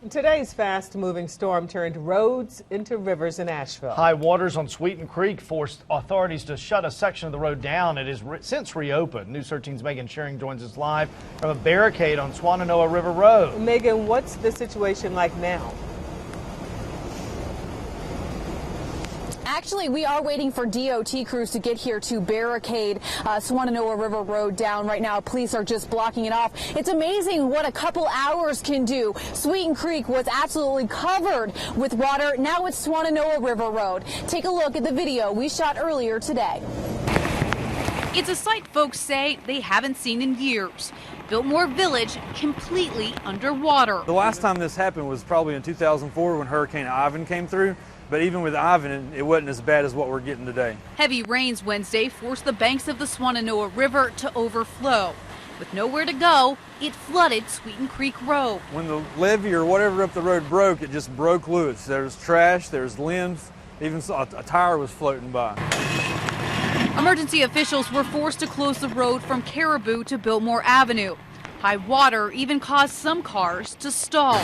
Today's fast-moving storm turned roads into rivers in Asheville. High waters on Sweeten Creek forced authorities to shut a section of the road down. It has since reopened. News 13's Megan Shearing joins us live from a barricade on Swannanoa River Road. Megan, what's the situation like now? Actually, we are waiting for DOT crews to get here to barricade Swannanoa River Road down right now. Police are just blocking it off. It's amazing what a couple hours can do. Sweeten Creek was absolutely covered with water. Now it's Swannanoa River Road. Take a look at the video we shot earlier today. It's a sight folks say they haven't seen in years. Biltmore Village completely underwater. The last time this happened was probably in 2004 when Hurricane Ivan came through. But even with Ivan, it wasn't as bad as what we're getting today. Heavy rains Wednesday forced the banks of the Swannanoa River to overflow. With nowhere to go, it flooded Sweeten Creek Road. When the levee or whatever up the road broke, it just broke loose. There's trash, there's limbs, even a tire was floating by. Emergency officials were forced to close the road from Caribou to Biltmore Avenue. High water even caused some cars to stall.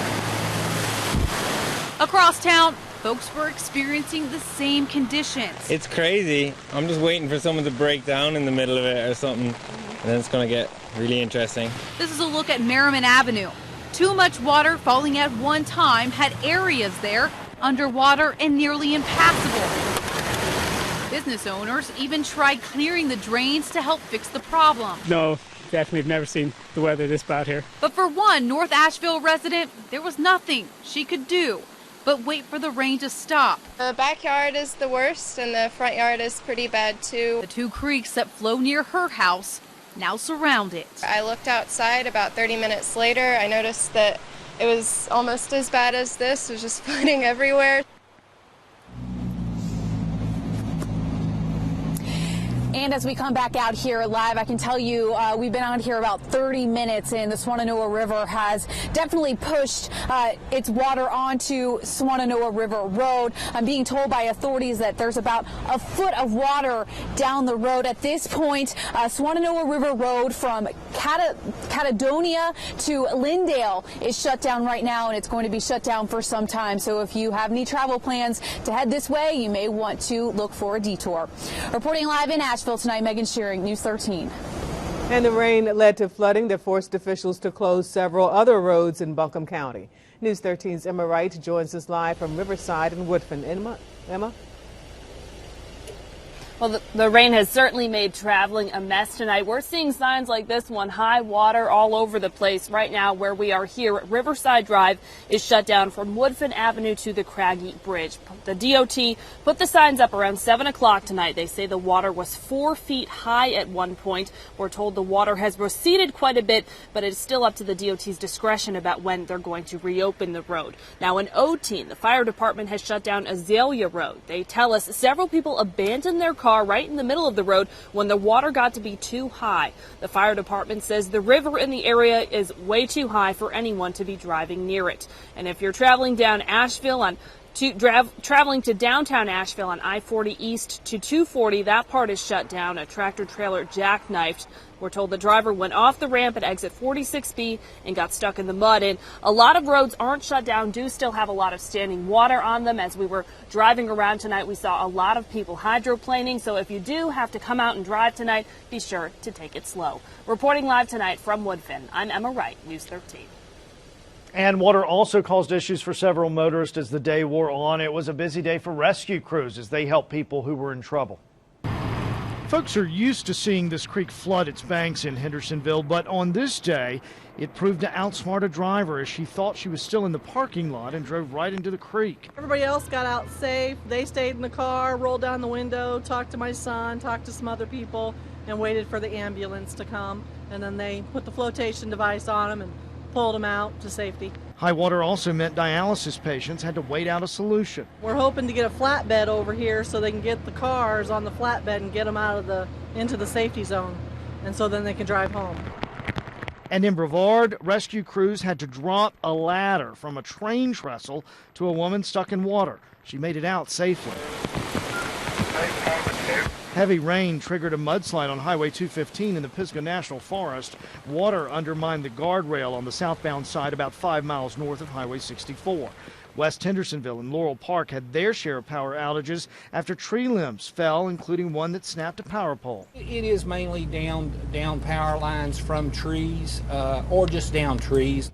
Across town, folks were experiencing the same conditions. It's crazy. I'm just waiting for someone to break down in the middle of it or something, and then it's going to get really interesting. This is a look at Merriman Avenue. Too much water falling at one time had areas there underwater and nearly impassable. Business owners even tried clearing the drains to help fix the problem. No, definitely have never seen the weather this bad here. But for one North Asheville resident, there was nothing she could do but wait for the rain to stop. The backyard is the worst and the front yard is pretty bad too. The two creeks that flow near her house now surround it. I looked outside about 30 minutes later. I noticed that it was almost as bad as this. It was just flooding everywhere. And as we come back out here live, I can tell you we've been out here about 30 minutes, and the Swannanoa River has definitely pushed its water onto Swannanoa River Road. I'm being told by authorities that there's about a foot of water down the road. At this point, Swannanoa River Road from Caledonia to Lindale is shut down right now, and it's going to be shut down for some time. So if you have any travel plans to head this way, you may want to look for a detour. Reporting live in Asheville tonight, Megan Shearing, News 13. And the rain led to flooding that forced officials to close several other roads in Buncombe County. News 13's Emma Wright joins us live from Riverside and Woodfin. Emma? Well, the rain has certainly made traveling a mess tonight. We're seeing signs like this one, high water all over the place. Right now, where we are here at Riverside Drive is shut down from Woodfin Avenue to the Craggy Bridge. The DOT put the signs up around 7 o'clock tonight. They say the water was 4 feet high at one point. We're told the water has receded quite a bit, but it's still up to the DOT's discretion about when they're going to reopen the road. Now, in Otine, the fire department has shut down Azalea Road. They tell us several people abandoned their car right in the middle of the road when the water got to be too high. The fire department says the river in the area is way too high for anyone to be driving near it. And if you're traveling down Asheville traveling to downtown Asheville on I-40 East to 240, that part is shut down. A tractor trailer jackknifed. We're told the driver went off the ramp at exit 46B and got stuck in the mud. And a lot of roads aren't shut down, do still have a lot of standing water on them. As we were driving around tonight, we saw a lot of people hydroplaning. So if you do have to come out and drive tonight, be sure to take it slow. Reporting live tonight from Woodfin, I'm Emma Wright, News 13. And water also caused issues for several motorists as the day wore on. It was a busy day for rescue crews as they helped people who were in trouble. Folks are used to seeing this creek flood its banks in Hendersonville, but on this day, it proved to outsmart a driver as she thought she was still in the parking lot and drove right into the creek. Everybody else got out safe. They stayed in the car, rolled down the window, talked to my son, talked to some other people, and waited for the ambulance to come. And then they put the flotation device on them and pulled them out to safety. High water also meant dialysis patients had to wait out a solution. We're hoping to get a flatbed over here so they can get the cars on the flatbed and get them out of into the safety zone, and so then they can drive home. And in Brevard, rescue crews had to drop a ladder from a train trestle to a woman stuck in water. She made it out safely. Heavy rain triggered a mudslide on Highway 215 in the Pisgah National Forest. Water undermined the guardrail on the southbound side about 5 miles north of Highway 64. West Hendersonville and Laurel Park had their share of power outages after tree limbs fell, including one that snapped a power pole. It is mainly down power lines from trees or just down trees.